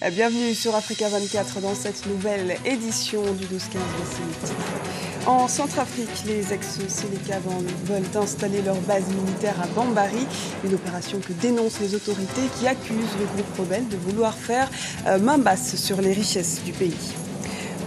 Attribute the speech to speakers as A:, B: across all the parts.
A: Bienvenue sur Africa 24 dans cette nouvelle édition du 12-15 En Centrafrique, les ex-Seleka veulent installer leur base militaire à Bambari, une opération que dénoncent les autorités qui accusent le groupe rebelle de vouloir faire main basse sur les richesses du pays.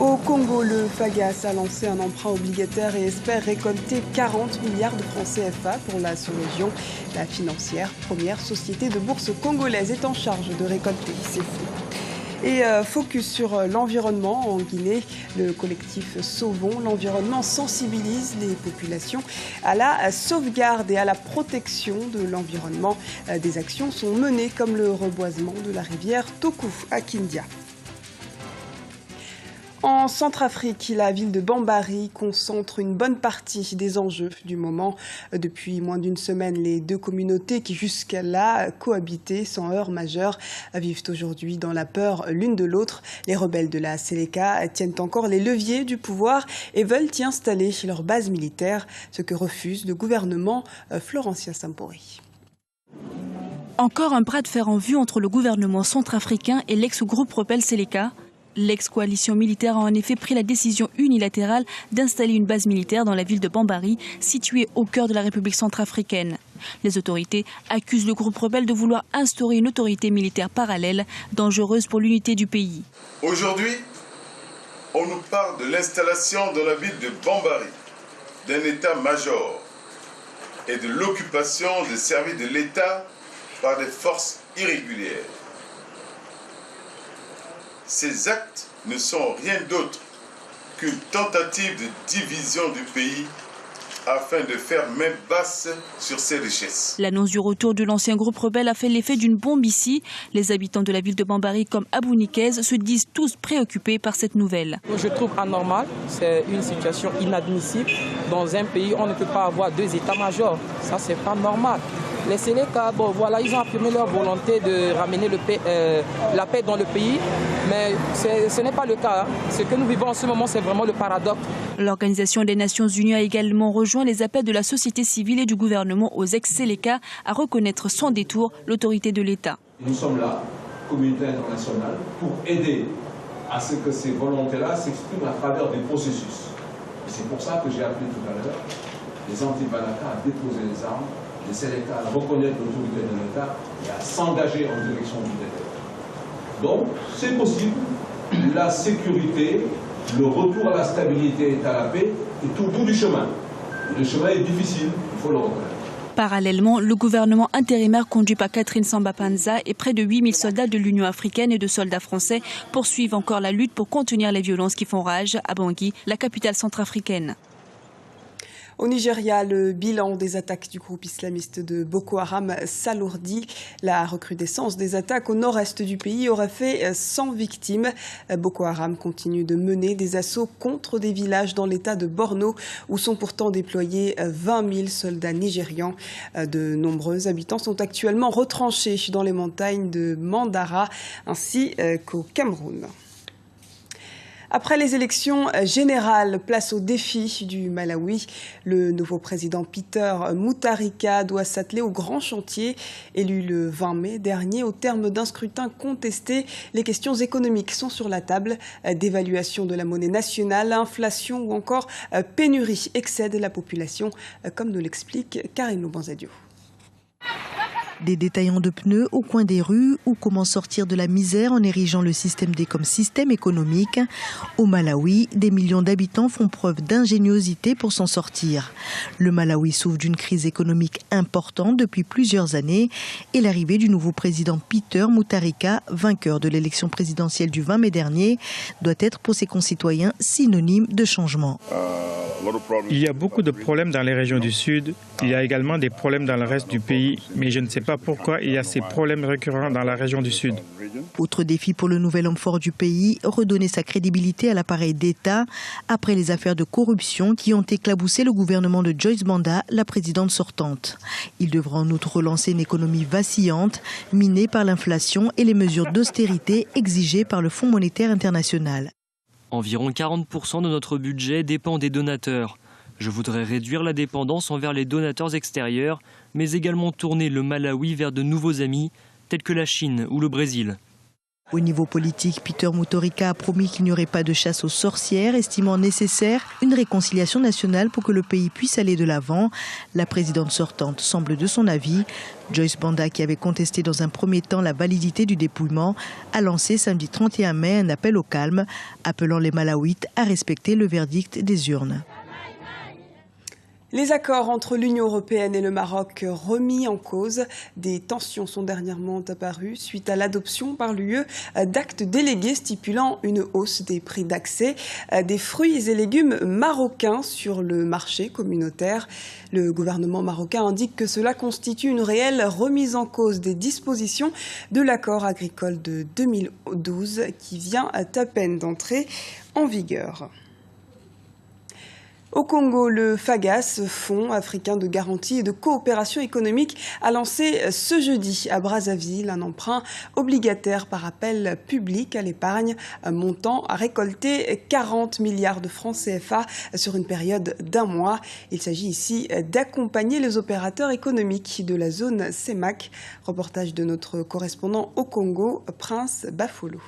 A: Au Congo, le FAGAS a lancé un emprunt obligataire et espère récolter 40 milliards de francs CFA pour la sous-région. La financière, première société de bourse congolaise, est en charge de récolter ces fonds. Et focus sur l'environnement en Guinée, le collectif Sauvons l'environnement sensibilise les populations à la sauvegarde et à la protection de l'environnement. Des actions sont menées comme le reboisement de la rivière Tokou à Kindia. En Centrafrique, la ville de Bambari concentre une bonne partie des enjeux du moment. Depuis moins d'une semaine, les deux communautés qui jusqu'à-là cohabitaient sans heurts majeurs vivent aujourd'hui dans la peur l'une de l'autre. Les rebelles de la Seleka tiennent encore les leviers du pouvoir et veulent y installer leur base militaire, ce que refuse le gouvernement Florentia Sampori.
B: Encore un bras de fer en vue entre le gouvernement centrafricain et l'ex-groupe rebelle Seleka. L'ex-coalition militaire a en effet pris la décision unilatérale d'installer une base militaire dans la ville de Bambari, située au cœur de la République centrafricaine. Les autorités accusent le groupe rebelle de vouloir instaurer une autorité militaire parallèle, dangereuse pour l'unité du pays.
C: Aujourd'hui, on nous parle de l'installation dans la ville de Bambari d'un état-major et de l'occupation des services de l'État par des forces irrégulières. Ces actes ne sont rien d'autre qu'une tentative de division du pays afin de faire main basse sur ses richesses.
B: L'annonce du retour de l'ancien groupe rebelle a fait l'effet d'une bombe ici. Les habitants de la ville de Bambari comme Abou Nikez se disent tous préoccupés par cette nouvelle.
D: Je trouve anormal, c'est une situation inadmissible. Dans un pays, on ne peut pas avoir deux états-majors. Ça, c'est pas normal. Les Seleka, bon, voilà, ils ont affirmé leur volonté de ramener la paix dans le pays, mais ce n'est pas le cas. Ce que nous vivons en ce moment, c'est vraiment le paradoxe.
B: L'Organisation des Nations Unies a également rejoint les appels de la société civile et du gouvernement aux ex-Seleka à reconnaître sans détour l'autorité de l'État.
E: Nous sommes là, communauté internationale, pour aider à ce que ces volontés-là s'expriment à travers des processus. Et c'est pour ça que j'ai appelé tout à l'heure les anti-Balaka à déposer les armes, les Seleka à reconnaître l'autorité de l'État et à s'engager en direction du délai. Donc, c'est possible. La sécurité, le retour à la stabilité et à la paix est au bout du chemin. Le chemin est difficile, il faut le reconnaître.
B: Parallèlement, le gouvernement intérimaire conduit par Catherine Samba-Panza et près de 8000 soldats de l'Union africaine et de soldats français poursuivent encore la lutte pour contenir les violences qui font rage à Bangui, la capitale centrafricaine.
A: Au Nigeria, le bilan des attaques du groupe islamiste de Boko Haram s'alourdit. La recrudescence des attaques au nord-est du pays aurait fait 100 victimes. Boko Haram continue de mener des assauts contre des villages dans l'état de Borno, où sont pourtant déployés 20 000 soldats nigérians. De nombreux habitants sont actuellement retranchés dans les montagnes de Mandara ainsi qu'au Cameroun. Après les élections générales, place au défi du Malawi. Le nouveau président Peter Mutharika doit s'atteler au grand chantier. Élu le 20 mai dernier, au terme d'un scrutin contesté, les questions économiques sont sur la table. Dévaluation de la monnaie nationale, inflation ou encore pénurie excèdent la population, comme nous l'explique Karine Loubanzadio.
F: Des détaillants de pneus au coin des rues ou comment sortir de la misère en érigeant le système D comme système économique. Au Malawi, des millions d'habitants font preuve d'ingéniosité pour s'en sortir. Le Malawi souffre d'une crise économique importante depuis plusieurs années et l'arrivée du nouveau président Peter Mutharika, vainqueur de l'élection présidentielle du 20 mai dernier, doit être pour ses concitoyens synonyme de changement.
G: Il y a beaucoup de problèmes dans les régions du Sud. Il y a également des problèmes dans le reste du pays, mais je ne sais pas pourquoi il y a ces problèmes récurrents dans la région du Sud.
F: Autre défi pour le nouvel homme fort du pays, redonner sa crédibilité à l'appareil d'État après les affaires de corruption qui ont éclaboussé le gouvernement de Joyce Banda, la présidente sortante. Il devra en outre relancer une économie vacillante, minée par l'inflation et les mesures d'austérité exigées par le Fonds monétaire international.
H: Environ 40% de notre budget dépend des donateurs. Je voudrais réduire la dépendance envers les donateurs extérieurs, mais également tourner le Malawi vers de nouveaux amis, tels que la Chine ou le Brésil.
F: Au niveau politique, Peter Mutharika a promis qu'il n'y aurait pas de chasse aux sorcières, estimant nécessaire une réconciliation nationale pour que le pays puisse aller de l'avant. La présidente sortante semble de son avis. Joyce Banda, qui avait contesté dans un premier temps la validité du dépouillement, a lancé samedi 31 mai un appel au calme, appelant les Malawites à respecter le verdict des urnes.
A: Les accords entre l'Union européenne et le Maroc remis en cause. Des tensions sont dernièrement apparues suite à l'adoption par l'UE d'actes délégués stipulant une hausse des prix d'accès des fruits et légumes marocains sur le marché communautaire. Le gouvernement marocain indique que cela constitue une réelle remise en cause des dispositions de l'accord agricole de 2012 qui vient à peine d'entrer en vigueur. Au Congo, le FAGAS, Fonds africain de garantie et de coopération économique, a lancé ce jeudi à Brazzaville un emprunt obligataire par appel public à l'épargne, montant à récolter 40 milliards de francs CFA sur une période d'1 mois. Il s'agit ici d'accompagner les opérateurs économiques de la zone CEMAC. Reportage de notre correspondant au Congo, Prince Bafolo.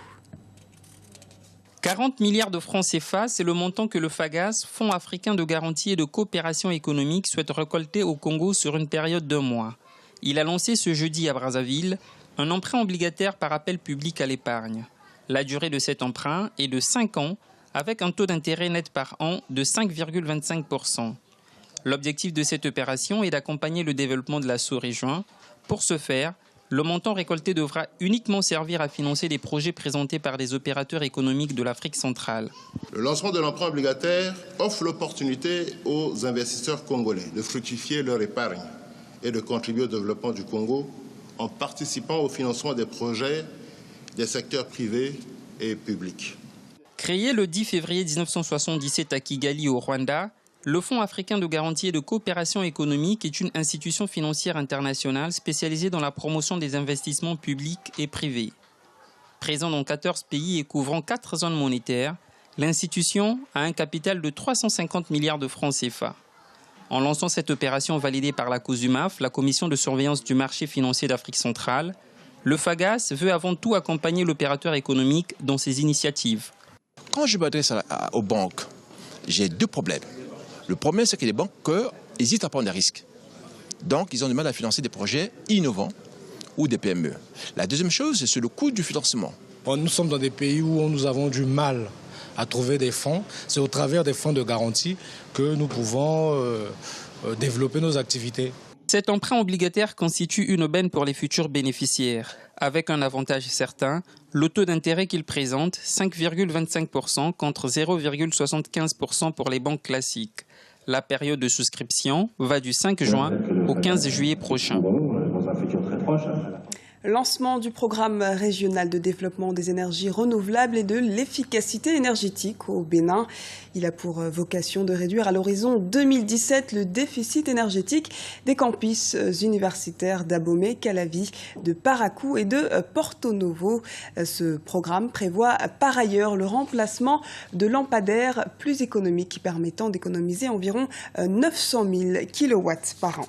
I: 40 milliards de francs CFA, c'est le montant que le FAGAS, Fonds africain de garantie et de coopération économique, souhaite récolter au Congo sur une période d'1 mois. Il a lancé ce jeudi à Brazzaville un emprunt obligataire par appel public à l'épargne. La durée de cet emprunt est de 5 ans, avec un taux d'intérêt net par an de 5,25%. L'objectif de cette opération est d'accompagner le développement de la sous-région. Pour ce faire, le montant récolté devra uniquement servir à financer des projets présentés par des opérateurs économiques de l'Afrique centrale.
J: Le lancement de l'emprunt obligataire offre l'opportunité aux investisseurs congolais de fructifier leur épargne et de contribuer au développement du Congo en participant au financement des projets des secteurs privés et publics.
I: Créé le 10 février 1977 à Kigali au Rwanda, le Fonds africain de garantie et de coopération économique est une institution financière internationale spécialisée dans la promotion des investissements publics et privés. Présent dans 14 pays et couvrant 4 zones monétaires, l'institution a un capital de 350 milliards de francs CFA. En lançant cette opération validée par la COSUMAF, la Commission de surveillance du marché financier d'Afrique centrale, le FAGAS veut avant tout accompagner l'opérateur économique dans ses initiatives.
K: Quand je m'adresse aux banques, j'ai 2 problèmes. Le premier, c'est que les banques hésitent à prendre des risques. Donc, ils ont du mal à financer des projets innovants ou des PME. La deuxième chose, c'est le coût du financement.
L: Nous sommes dans des pays où nous avons du mal à trouver des fonds. C'est au travers des fonds de garantie que nous pouvons développer nos activités.
I: Cet emprunt obligataire constitue une aubaine pour les futurs bénéficiaires. Avec un avantage certain, le taux d'intérêt qu'il présente, 5,25% contre 0,75% pour les banques classiques. La période de souscription va du 5 juin au 15 juillet prochain.
A: Lancement du programme régional de développement des énergies renouvelables et de l'efficacité énergétique au Bénin. Il a pour vocation de réduire à l'horizon 2017 le déficit énergétique des campus universitaires d'Abomey, Calavi, de Parakou et de Porto Novo. Ce programme prévoit par ailleurs le remplacement de lampadaires plus économiques permettant d'économiser environ 900 000 kW par an.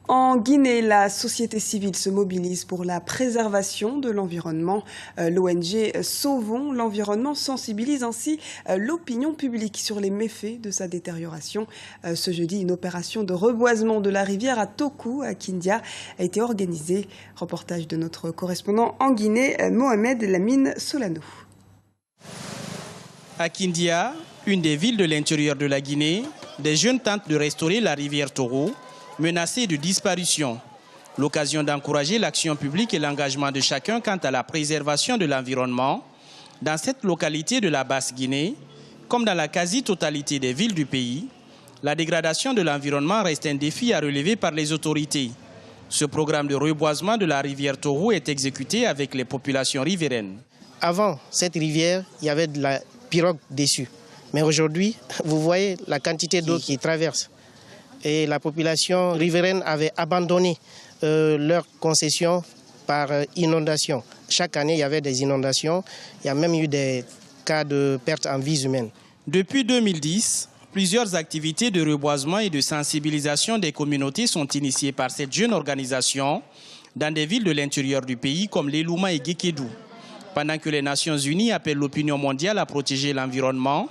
A: En Guinée, la société civile se mobilise pour la préservation de l'environnement. L'ONG Sauvons l'environnement sensibilise ainsi l'opinion publique sur les méfaits de sa détérioration. Ce jeudi, une opération de reboisement de la rivière à Toku, à Kindia, a été organisée. Reportage de notre correspondant en Guinée, Mohamed Lamine Solano.
M: À Kindia, une des villes de l'intérieur de la Guinée, des jeunes tentent de restaurer la rivière Toro, menacée de disparition. L'occasion d'encourager l'action publique et l'engagement de chacun quant à la préservation de l'environnement. Dans cette localité de la Basse-Guinée, comme dans la quasi-totalité des villes du pays, la dégradation de l'environnement reste un défi à relever par les autorités. Ce programme de reboisement de la rivière Toro est exécuté avec les populations riveraines.
N: Avant cette rivière, il y avait de la pirogue dessus. Mais aujourd'hui, vous voyez la quantité d'eau qui traverse. Et la population riveraine avait abandonné leur concession par inondation. Chaque année, il y avait des inondations. Il y a même eu des cas de perte en vies humaines.
M: Depuis 2010, plusieurs activités de reboisement et de sensibilisation des communautés sont initiées par cette jeune organisation dans des villes de l'intérieur du pays comme Lelouma et Guékédou. Pendant que les Nations Unies appellent l'opinion mondiale à protéger l'environnement,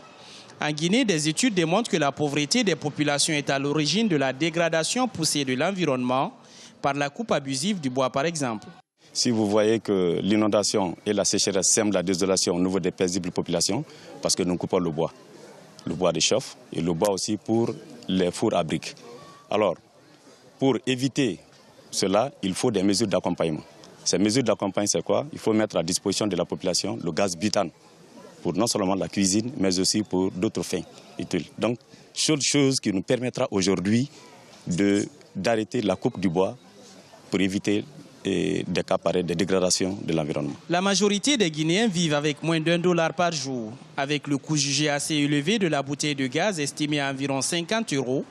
M: en Guinée, des études démontrent que la pauvreté des populations est à l'origine de la dégradation poussée de l'environnement par la coupe abusive du bois, par exemple.
O: Si vous voyez que l'inondation et la sécheresse sèment la désolation au niveau des paisibles populations, parce que nous coupons le bois de chauffe et le bois aussi pour les fours à briques. Alors, pour éviter cela, il faut des mesures d'accompagnement. Ces mesures d'accompagnement, c'est quoi? Il faut mettre à disposition de la population le gaz butane pour non seulement la cuisine, mais aussi pour d'autres fins utiles. Donc, seule chose qui nous permettra aujourd'hui d'arrêter la coupe du bois pour éviter des cas pareils de dégradation de l'environnement.
M: La majorité des Guinéens vivent avec moins d'$1 par jour. Avec le coût jugé assez élevé de la bouteille de gaz estimé à environ 50 €,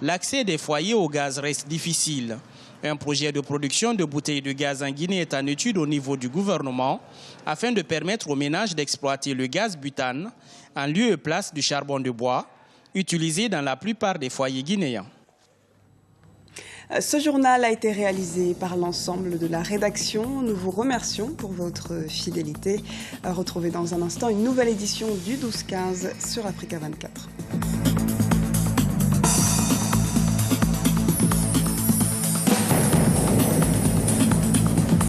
M: l'accès des foyers au gaz reste difficile. Un projet de production de bouteilles de gaz en Guinée est en étude au niveau du gouvernement afin de permettre aux ménages d'exploiter le gaz butane en lieu et place du charbon de bois utilisé dans la plupart des foyers guinéens.
A: Ce journal a été réalisé par l'ensemble de la rédaction. Nous vous remercions pour votre fidélité. Retrouvez dans un instant une nouvelle édition du 12-15 sur Africa 24.